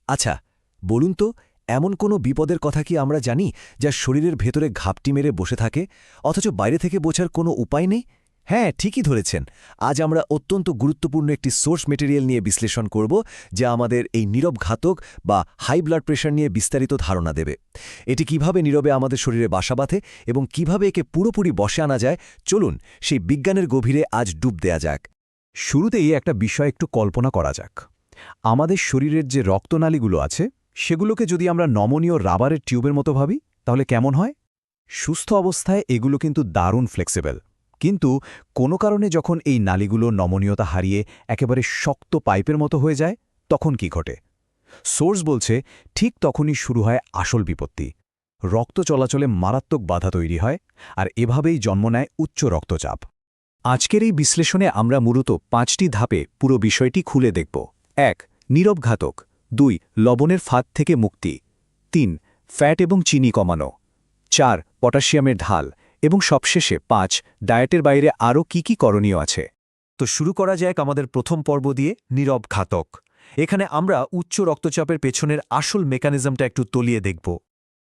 আচ্ছা, বলুন তো, এমন কোনো বিপদের কথা কি আমরা জানি যা শরীরের ভেতরে ঘাপটি মেরে বসে থাকে, অথচ বাইরে থেকে বোঝার কোনো উপায় নেই? হ্যাঁ, ঠিকই ধরেছেন। আজ আমরা অত্যন্ত গুরুত্বপূর্ণ একটি সোর্স মেটেরিয়াল নিয়ে বিশ্লেষণ করব, যা আমাদের এই নীরব ঘাতক বা হাই ব্লাড প্রেশার নিয়ে বিস্তারিত ধারণা দেবে। এটি কিভাবে নীরবে আমাদের শরীরে বাসা বাঁধে এবং কিভাবে একে পুরোপুরি বশে আনা যায়, চলুন সেই বিজ্ঞানের গভীরে আজ ডুব দেয়া যাক। শুরুতেই একটা বিষয় একটু কল্পনা করা যাক। আমাদের শরীরের যে রক্তনালীগুলো আছে সেগুলোকে যদি আমরা নমনীয় রাবারের টিউবের মতো ভাবি, তাহলে কেমন হয়? সুস্থ অবস্থায় এগুলো কিন্তু দারুণ ফ্লেক্সিবল। কিন্তু কোনো কারণে যখন এই নালীগুলো নমনীয়তা হারিয়ে একেবারে শক্ত পাইপের মতো হয়ে যায়, তখন কি ঘটে? সোর্স বলছে ঠিক তখনই শুরু হয় আসল বিপত্তি। রক্ত চলাচলে মারাত্মক বাধা তৈরি হয়, আর এভাবেই জন্ম নেয় উচ্চ রক্তচাপ। আজকের এই বিশ্লেষণে আমরা মূলত 5টি ধাপে পুরো বিষয়টি খুলে দেখব। 1. নীরব ঘাতক। 2. লবণের ফাঁদ থেকে মুক্তি। 3. ফ্যাট এবং চিনি কমানো। 4. পটাশিয়ামের ঢাল। এবং সবশেষে 5. ডায়েটের বাইরে আরও কি করণীয় আছে। তো শুরু করা যাক আমাদের প্রথম পর্ব দিয়ে, নীরব ঘাতক। এখানে আমরা উচ্চ রক্তচাপের পেছনের আসল মেকানিজমটা একটু তলিয়ে দেখব।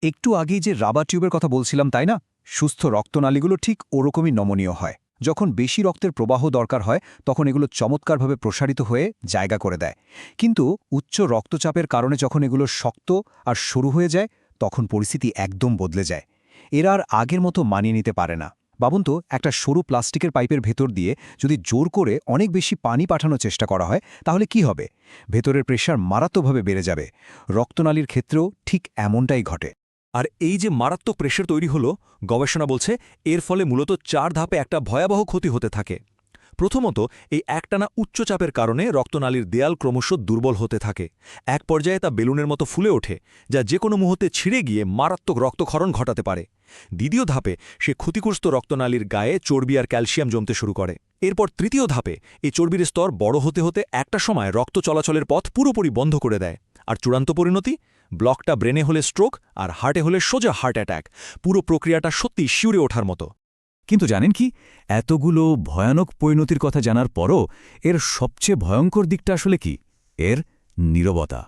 একটু আগেই যে রাবার টিউবের কথা বলছিলাম, তাই না? সুস্থ রক্তনালীগুলো ঠিক ওরকমই নমনীয় হয়। যখন বেশি রক্তের প্রবাহ দরকার হয় তখন এগুলো চমৎকারভাবে প্রসারিত হয়ে জায়গা করে দেয়। কিন্তু উচ্চ রক্তচাপের কারণে যখন এগুলো শক্ত আর সরু হয়ে যায়, তখন পরিস্থিতি একদম বদলে যায়। এরা আর আগের মতো মানিয়ে নিতে পারে না। ভাবুন তো, একটা সরু প্লাস্টিকের পাইপের ভেতর দিয়ে যদি জোর করে অনেক বেশি পানি পাঠানোর চেষ্টা করা হয়, তাহলে কি হবে? ভেতরের প্রেশার মারাত্মকভাবে বেড়ে যাবে। রক্তনালীর ক্ষেত্রেও ঠিক এমনটাই ঘটে। আর এই যে মারাত্মক প্রেশার তৈরি হলো, গবেষণা বলছে এর ফলে মূলত 4 ধাপে একটা ভয়াবহ ক্ষতি হতে থাকে। প্রথমত, এই একটানা উচ্চচাপের কারণে রক্তনালীর দেয়াল ক্রমশ দুর্বল হতে থাকে। এক পর্যায়ে তা বেলুনের মতো ফুলে ওঠে, যা যে কোনো মুহূর্তে ছিঁড়ে গিয়ে মারাত্মক রক্তক্ষরণ ঘটাতে পারে। দ্বিতীয় ধাপে সে ক্ষতিগ্রস্ত রক্তনালীর গায়ে চর্বি আর ক্যালসিয়াম জমতে শুরু করে। এরপর তৃতীয় ধাপে এই চর্বির স্তর বড় হতে হতে একটা সময় রক্ত চলাচলের পথ পুরোপুরি বন্ধ করে দেয়। আর চূড়ান্ত পরিণতি, ব্লকটা ব্রেনে হলে স্ট্রোক আর হার্টে হলে সোজা হার্ট অ্যাটাক। পুরো প্রক্রিয়াটা সত্যি শিউরে ওঠার মতো। কিন্তু জানেন কি, এতগুলো ভয়ানক পরিণতির কথা জানার পরও এর সবচেয়ে ভয়ঙ্কর দিকটা আসলে কি? এর নীরবতা।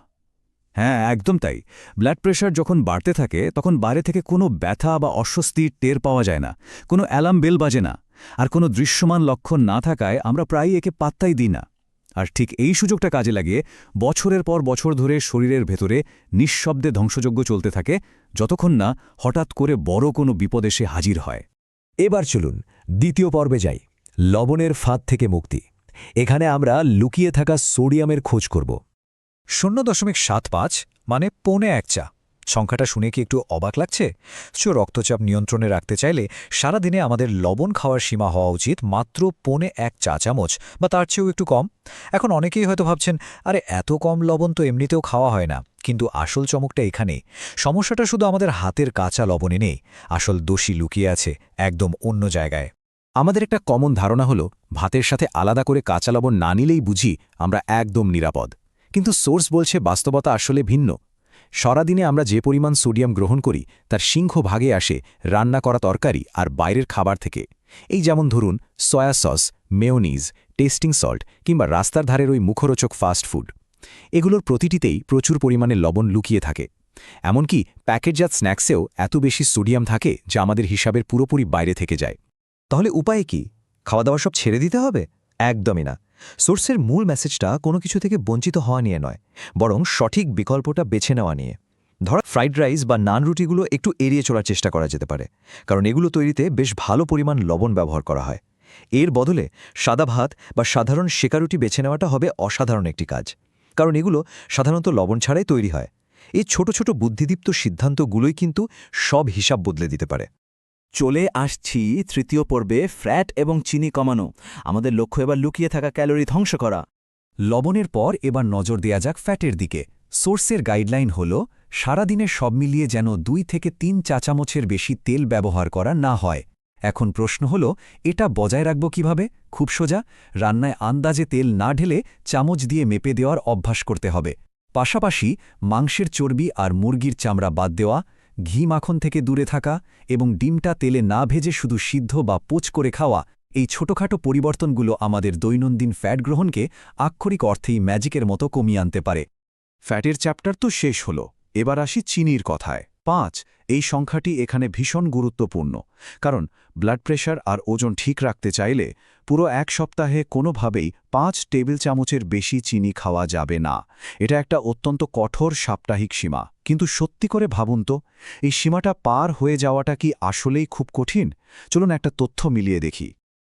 হ্যাঁ, একদম তাই। ব্লাড প্রেশার যখন বাড়তে থাকে তখন বাইরে থেকে কোনো ব্যথা বা অস্বস্তি টের পাওয়া যায় না, কোনো অ্যালার্ম বেল বাজে না, আর কোনো দৃশ্যমান লক্ষণ না থাকায় আমরা প্রায়ই একে পাত্তাই দিই না। আর ঠিক এই সুযোগটা কাজে লাগিয়ে বছরের পর বছর ধরে শরীরের ভেতরে নিঃশব্দে ধ্বংসযজ্ঞ চলতে থাকে, যতক্ষণ না হঠাৎ করে বড় কোনো বিপদ এসে হাজির হয়। এবার চলুন দ্বিতীয় পর্বে যাই, লবণের ফাঁদ থেকে মুক্তি। এখানে আমরা লুকিয়ে থাকা সোডিয়ামের খোঁজ করব। 0.75 মানে 1.25 চা। সংখ্যাটা শুনে কি একটু অবাক লাগছে? রক্তচাপ নিয়ন্ত্রণে রাখতে চাইলে সারাদিনে আমাদের লবণ খাওয়ার সীমা হওয়া উচিত মাত্র 1.25 চা চামচ, বা তার চেয়েও একটু কম। এখন অনেকেই হয়তো ভাবছেন, আরে এত কম লবণ তো এমনিতেও খাওয়া হয় না। কিন্তু আসল চমকটা এখানেই। সমস্যাটা শুধু আমাদের হাতের কাঁচা লবণে নেই, আসল দোষী লুকিয়ে আছে একদম অন্য জায়গায়। আমাদের একটা কমন ধারণা হলো ভাতের সাথে আলাদা করে কাঁচা লবণ না নিলেই বুঝি আমরা একদম নিরাপদ। কিন্তু সোর্স বলছে বাস্তবতা আসলে ভিন্ন। সারাদিনে আমরা যে পরিমাণ সোডিয়াম গ্রহণ করি তার সিংহভাগে আসে রান্না করা তরকারি আর বাইরের খাবার থেকে। এই যেমন ধরুন soya sauce, mayonnaise, testing salt কিংবা রাস্তার ধারের ওই মুখরোচক ফাস্ট ফুড। এগুলোর প্রতিটিতেই প্রচুর পরিমাণে লবণ লুকিয়ে থাকে। এমনকি প্যাকেটজাত স্ন্যাক্সেও এত বেশি সোডিয়াম থাকে যা আমাদের হিসাবের পুরোপুরি বাইরে থেকে যায়। তাহলে উপায় কি? খাওয়া দাওয়া সব ছেড়ে দিতে হবে? একদমই না। সোর্সের মূল মেসেজটা কোনো কিছু থেকে বঞ্চিত হওয়া নিয়ে নয়, বরং সঠিক বিকল্পটা বেছে নেওয়া নিয়ে। ধরা ফ্রাইড রাইস বা নান রুটিগুলো একটু এড়িয়ে চলার চেষ্টা করা যেতে পারে, কারণ এগুলো তৈরিতে বেশ ভালো পরিমাণ লবণ ব্যবহার করা হয়। এর বদলে সাদা ভাত বা সাধারণ সেকা রুটি বেছে নেওয়াটা হবে অসাধারণ একটি কাজ, কারণ এগুলো সাধারণত লবণ ছাড়াই তৈরি হয়। এই ছোট ছোট বুদ্ধিদীপ্ত সিদ্ধান্তগুলোই কিন্তু সব হিসাব বদলে দিতে পারে। চলে আসছি তৃতীয় পর্বে, ফ্যাট এবং চিনি কমানো। আমাদের লক্ষ্য এবার লুকিয়ে থাকা ক্যালোরি ধ্বংস করা। লবণের পর এবার নজর দেয়া যাক ফ্যাটের দিকে। সোর্সের গাইডলাইন হল সারাদিনে সব মিলিয়ে যেন 2 থেকে 3 চা চামচের বেশি তেল ব্যবহার করা না হয়। এখন প্রশ্ন হল, এটা বজায় রাখব কিভাবে? খুব সোজা, রান্নায় আন্দাজে তেল না ঢেলে চামচ দিয়ে মেপে দেওয়ার অভ্যাস করতে হবে। পাশাপাশি মাংসের চর্বি আর মুরগির চামড়া বাদ দেওয়া, ঘি মাখন থেকে দূরে থাকা এবং ডিমটা তেলে না ভেজে শুধু সিদ্ধ বা পোচ করে খাওয়া, এই ছোটখাটো পরিবর্তনগুলো আমাদের দৈনন্দিন ফ্যাট গ্রহণকে আক্ষরিক অর্থেই ম্যাজিকের মতো কমিয়ে আনতে পারে। ফ্যাটের চ্যাপ্টার তো শেষ হল, এবার আসি চিনির কথায়। 5 এই সংখ্যাটি এখানে ভীষণ গুরুত্বপূর্ণ, কারণ ব্লাড প্রেশার আর ওজন ঠিক রাখতে চাইলে পুরো এক সপ্তাহে কোনোভাবেই 5 টেবিল চামচের বেশি চিনি খাওয়া যাবে না। এটা একটা অত্যন্ত কঠোর সাপ্তাহিক সীমা, কিন্তু সত্যি করে ভাবুন তো, এই সীমাটা পার হয়ে যাওয়াটা কি আসলেই খুব কঠিন? চলুন একটা তথ্য মিলিয়ে দেখি।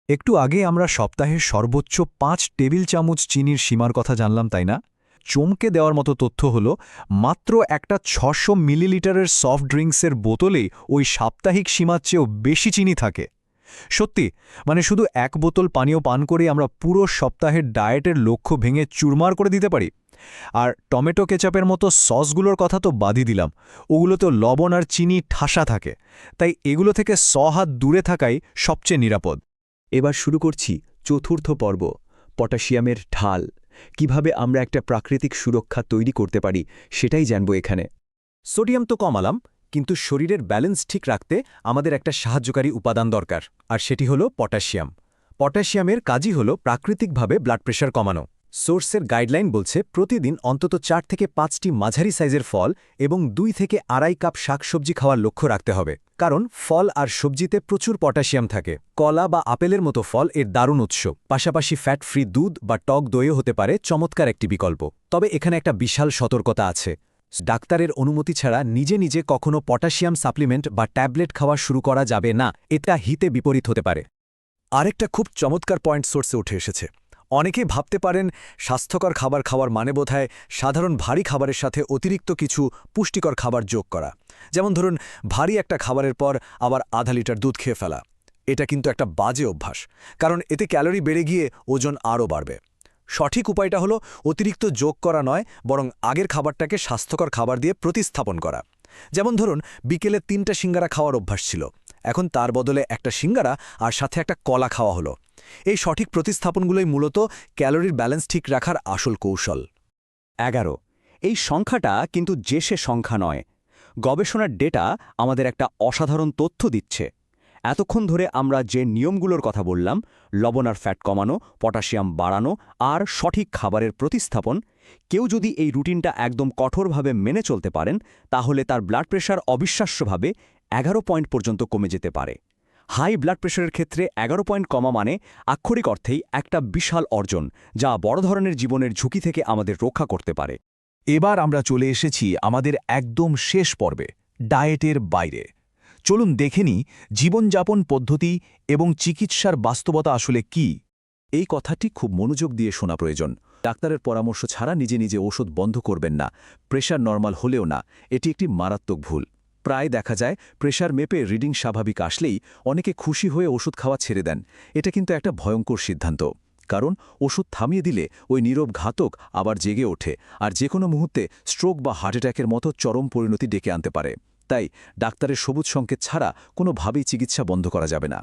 একটু আগে আমরা সপ্তাহে সর্বোচ্চ 5 টেবিল চামচ চিনির সীমার কথা জানলাম, তাই না? চমকে দেওয়ার মতো তথ্য হলো, মাত্র একটা 600 মিলিলিটারের সফট ড্রিঙ্কসের বোতলেই ওই সাপ্তাহিক সীমার চেয়েও বেশি চিনি থাকে। সত্যি, মানে শুধু এক বোতল পানীয় পান করেই আমরা পুরো সপ্তাহের ডায়েটের লক্ষ্য ভেঙে চুরমার করে দিতে পারি। আর টমেটো কেচাপের মতো সসগুলোর কথা তো বাদই দিলাম, ওগুলোতেও লবণ আর চিনি ঠাসা থাকে, তাই এগুলো থেকে 100 হাত দূরে থাকাই সবচেয়ে নিরাপদ। এবার শুরু করছি চতুর্থ পর্ব, পটাশিয়ামের ঢাল। কিভাবে আমরা একটা প্রাকৃতিক সুরক্ষা তৈরি করতে পারি সেটাই জানব এখানে। সোডিয়াম তো কমালাম, কিন্তু শরীরের ব্যালেন্স ঠিক রাখতে আমাদের একটা সাহায্যকারী উপাদান দরকার, আর সেটি হলো পটাশিয়াম। পটাশিয়ামের কাজই হলো প্রাকৃতিকভাবে ব্লাড প্রেশার কমানো। সোর্সের গাইডলাইন বলছে প্রতিদিন অন্তত 4 থেকে 5টি মাঝারি সাইজের ফল এবং 2 থেকে আড়াই কাপ শাকসবজি খাওয়ার লক্ষ্য রাখতে হবে, কারণ ফল আর সবজিতে প্রচুর পটাশিয়াম থাকে। কলা বা আপেলের মতো ফল এর দারুণ উৎস। পাশাপাশি ফ্যাট ফ্রি দুধ বা টক দইও হতে পারে চমৎকার একটি বিকল্প। তবে এখানে একটা বিশাল সতর্কতা আছে। ডাক্তারের অনুমতি ছাড়া নিজে নিজে কখনো পটাশিয়াম সাপ্লিমেন্ট বা ট্যাবলেট খাওয়া শুরু করা যাবে না, এটা হিতে বিপরীত হতে পারে। আরেকটা খুব চমৎকার পয়েন্ট সোর্সে উঠে এসেছে। অনেকেই ভাবতে পারেন স্বাস্থ্যকর খাবার খাওয়ার মানে বোধহয় সাধারণ ভারী খাবারের সাথে অতিরিক্ত কিছু পুষ্টিকর খাবার যোগ করা, যেমন ধরুন ভারী একটা খাবারের পর আবার আধা লিটার দুধ খেয়ে ফেলা। এটা কিন্তু একটা বাজে অভ্যাস, কারণ এতে ক্যালোরি বেড়ে গিয়ে ওজন আরও বাড়বে। সঠিক উপায়টা হলো অতিরিক্ত যোগ করা নয়, বরং আগের খাবারটাকে স্বাস্থ্যকর খাবার দিয়ে প্রতিস্থাপন করা। যেমন ধরুন বিকেলে 3টা সিঙ্গারা খাওয়ার অভ্যাস ছিল, এখন তার বদলে একটা সিঙ্গারা আর সাথে একটা কলা খাওয়া হলো। এই সঠিক প্রতিস্থাপনগুলোই মূলত ক্যালোরির ব্যালেন্স ঠিক রাখার আসল কৌশল। 11 এই সংখ্যাটা কিন্তু যে সে সংখ্যা নয়। গবেষণার ডেটা আমাদের একটা অসাধারণ তথ্য দিচ্ছে। এতক্ষণ ধরে আমরা যে নিয়মগুলোর কথা বললাম, লবণ আর ফ্যাট কমানো, পটাশিয়াম বাড়ানো আর সঠিক খাবারের প্রতিস্থাপন, কেউ যদি এই রুটিনটা একদম কঠোরভাবে মেনে চলতে পারেন, তাহলে তার ব্লাড প্রেশার অবিশ্বাস্যভাবে 11 পয়েন্ট পর্যন্ত কমে যেতে পারে। হাই ব্লাড প্রেশারের ক্ষেত্রে 11 পয়েন্ট কমা মানে আক্ষরিক অর্থেই একটা বিশাল অর্জন, যা বড় ধরনের জীবনের ঝুঁকি থেকে আমাদের রক্ষা করতে পারে। এবার আমরা চলে এসেছি আমাদের একদম শেষ পর্বে, ডায়েটের বাইরে। চলুন দেখে নিই জীবনযাপন পদ্ধতি এবং চিকিৎসার বাস্তবতা আসলে কি। এই কথাটি খুব মনোযোগ দিয়ে শোনা প্রয়োজন। ডাক্তারের পরামর্শ ছাড়া নিজে নিজে ওষুধ বন্ধ করবেন না, প্রেশার নরমাল হলেও না। এটি একটি মারাত্মক ভুল। প্রায় দেখা যায় প্রেশার মেপে রিডিং স্বাভাবিক আসলেই অনেকে খুশি হয়ে ওষুধ খাওয়া ছেড়ে দেন। এটা কিন্তু একটা ভয়ঙ্কর সিদ্ধান্ত, কারণ ওষুধ থামিয়ে দিলে ওই নীরব ঘাতক আবার জেগে ওঠে আর যে কোনো মুহূর্তে স্ট্রোক বা হার্ট অ্যাটাকের মতো চরম পরিণতি ডেকে আনতে পারে। তাই ডাক্তারের সবুজ সংকেত ছাড়া কোনোভাবেই চিকিৎসা বন্ধ করা যাবে না।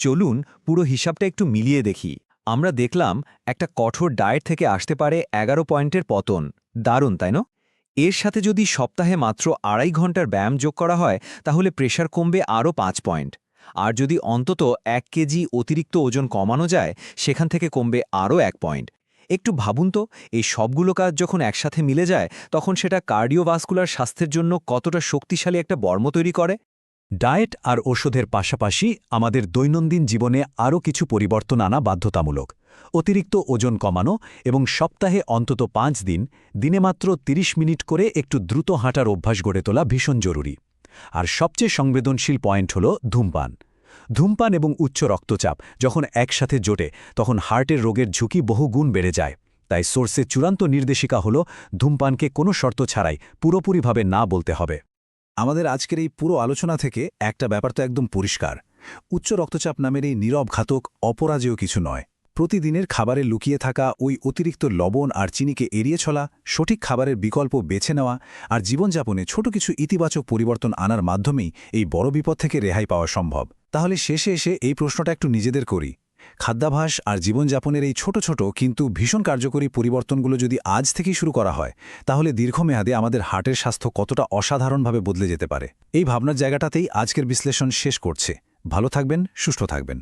চলুন পুরো হিসাবটা একটু মিলিয়ে দেখি। আমরা দেখলাম একটা কঠোর ডায়েট থেকে আসতে পারে 11 পয়েন্টের পতন। দারুণ, তাই না? এর সাথে যদি সপ্তাহে মাত্র 2.5 ঘন্টার ব্যায়াম যোগ করা হয়, তাহলে প্রেশার কমবে আরও 5 পয়েন্ট। আর যদি অন্তত 1 কেজি অতিরিক্ত ওজন কমানো যায়, সেখান থেকে কমবে আরও 1 পয়েন্ট। একটু ভাবুন তো, এই সবগুলো কাজ যখন একসাথে মিলে যায়, তখন সেটা কার্ডিওভাস্কুলার স্বাস্থ্যের জন্য কতটা শক্তিশালী একটা বর্ম তৈরি করে। ডায়েট আর ওষুধের পাশাপাশি আমাদের দৈনন্দিন জীবনে আরও কিছু পরিবর্তন আনা বাধ্যতামূলক। অতিরিক্ত ওজন কমানো এবং সপ্তাহে অন্তত 5 দিন, দিনে মাত্র 30 মিনিট করে একটু দ্রুত হাঁটার অভ্যাস গড়ে তোলা ভীষণ জরুরি। আর সবচেয়ে সংবেদনশীল পয়েন্ট হল ধূমপান। ধূমপান এবং উচ্চ রক্তচাপ যখন একসাথে জোটে, তখন হার্টের রোগের ঝুঁকি বহুগুণ বেড়ে যায়। তাই সোর্সের চূড়ান্ত নির্দেশিকা হল ধূমপানকে কোনো শর্ত ছাড়াই পুরোপুরিভাবে না বলতে হবে। আমাদের আজকের এই পুরো আলোচনা থেকে একটা ব্যাপার তো একদম পরিষ্কার। উচ্চ রক্তচাপ নামের এই নীরব ঘাতক অপরাজেয় কিছু নয়। প্রতিদিনের খাবারে লুকিয়ে থাকা ওই অতিরিক্ত লবণ আর চিনিকে এড়িয়ে চলা, সঠিক খাবারের বিকল্প বেছে নেওয়া আর জীবনযাপনে ছোট কিছু ইতিবাচক পরিবর্তন আনার মাধ্যমেই এই বড় বিপদ থেকে রেহাই পাওয়া সম্ভব। তাহলে শেষে এসে এই প্রশ্নটা একটু নিজেদের করি। খাদ্যাভ্যাস আর জীবনযাপনের এই ছোট ছোট কিন্তু ভীষণ কার্যকরী পরিবর্তনগুলো যদি আজ থেকেই শুরু করা হয়, তাহলে দীর্ঘমেয়াদে আমাদের হার্টের স্বাস্থ্য কতটা অসাধারণভাবে বদলে যেতে পারে। এই ভাবনার জায়গাটাতেই আজকের বিশ্লেষণ শেষ করছে। ভালো থাকবেন, সুস্থ থাকবেন।